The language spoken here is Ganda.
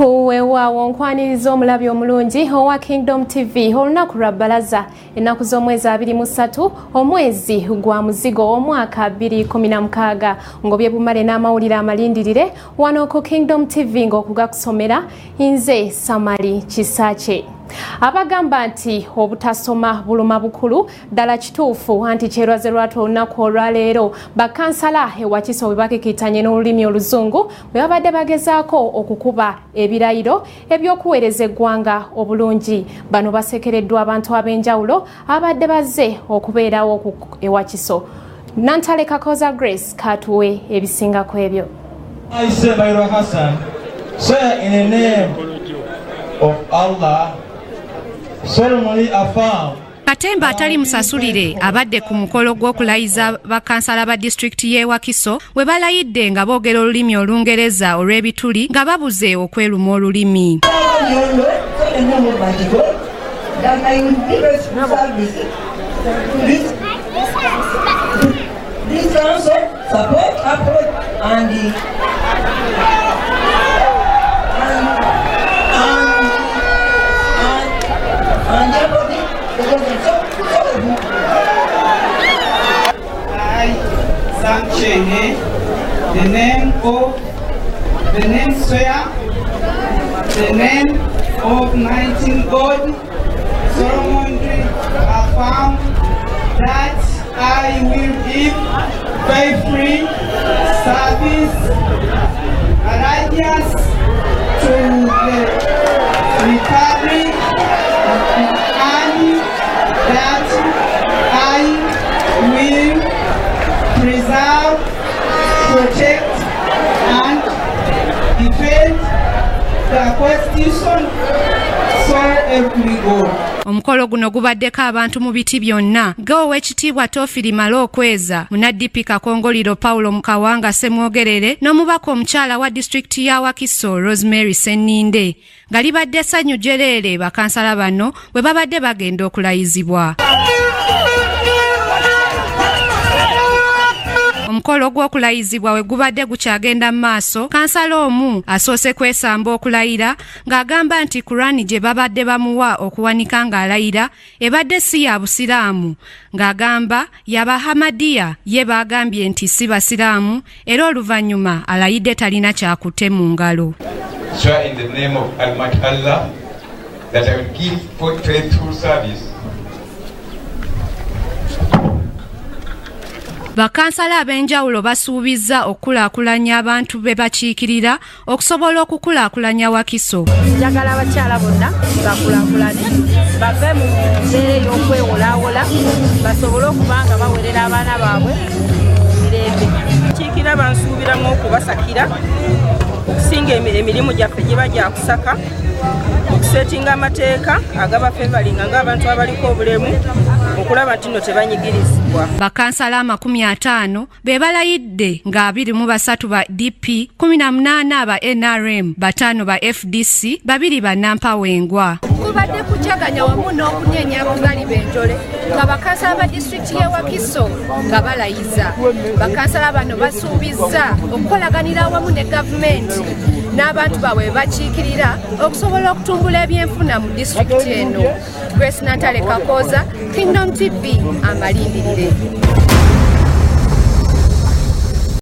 Wewa nkwaniriza omulabi omulungi owa Kingdom TV olunaku lwa bbalaza ennaku z'omwezi 23 omwezi gwa muzigo omwaka 2016 ngobye bumale n'amawulire amalindirire wano ku Kingdom TV ng'okugakusomera nze Samali Kisache. Abagamba nti obutasoma buluma bukulu ddala kituufu anti kyerwaze lwatu olunaku olwaleero bakansala ewakiso bwe bakikitanye n'olulimi oluzungu bwe babadde bagezaako okukuba ebirayiro eby'okuweereza eggwanga obulungi. Bano basekereddwa abantu ab'enjawulo abadde bazze okubeerawo ewakiso. Nantale Kakoza Grace katuwe ebisingako ebyo. I say Bayra Hassan, say in the name of Allah. Katemba atali musasulire abadde ku mukolo gw'okulayiza bakansala ba district y'e Wakiso we balayidde nga boogera olulimi Olungereza olw'ebituli nga babuze okweruma olulimi. The name swear, the name of 19 God, solemnly affirm that I will give faithful service, allegiance to the Republic, and that I will preserve, protect, and defend the Constitution so every go. Omukolo guno gubaddeko abantu mu biti byonna ng'Oweekitiibwa Tofiri Malookweza, Munadipi Kakongoliro Paulo Mukawanga Semwogerere n'omubaka omukyala wa disitulikiti ya Wakiso Rosemary Senninde nga libadde ssanyu jjereere bakansala bano bwe babadde bagenda okulayizibwa. Omukolo gw'okulayizibwa we gubadde gukyagenda mu maaso, kansala omu asoose kwesamba okulayira ng'agamba nti Kurani gye babadde bamuwa okuwanika ng'alayira ebadde si ya busiraamu, ng'agamba y'Abahamadiya ye baagambye nti si basiraamu era oluvannyuma alayidde talina kyakute mu ngalo. Swear in the name of Almighty Allah that I will give faithful service. Bakansala ab'enjawulo basuubizza okukulaakulanya abantu be bakiikirira okusobola okukulaakulanya Wakiso. Njagala abakyala bonna bakulaakulane bave mu mbeera ey'okwewolaawola basobole okuba nga bawerera abaana baabwe mirembe. Kiikira bansuubiramu okubasakira okusinga emirimu gyaffe gye bajja kusaka, okusetinga amateeka agabafevalinga ng'abantu abaliko obulemu okulaba nti nno tebanyigirizibwa. Bakansala 50 be balayidde nga 23 ba DP, 18 ba NRM, 5 ba FDC, 2 ba Nampawengwa. Kubadde kujaganya wamu n'okunyenya kugali benjole nga bakansala ba district y'e Wakiso nga balayiza. Bakansala bano basuubizza okukolaganira awamu ne gavumenti n'abantu baabwe bakiikirira okusobola okutumbula ebyenfuna mu district eno. Grace Nantale Kakoza, Kingdom TV, amalindirire.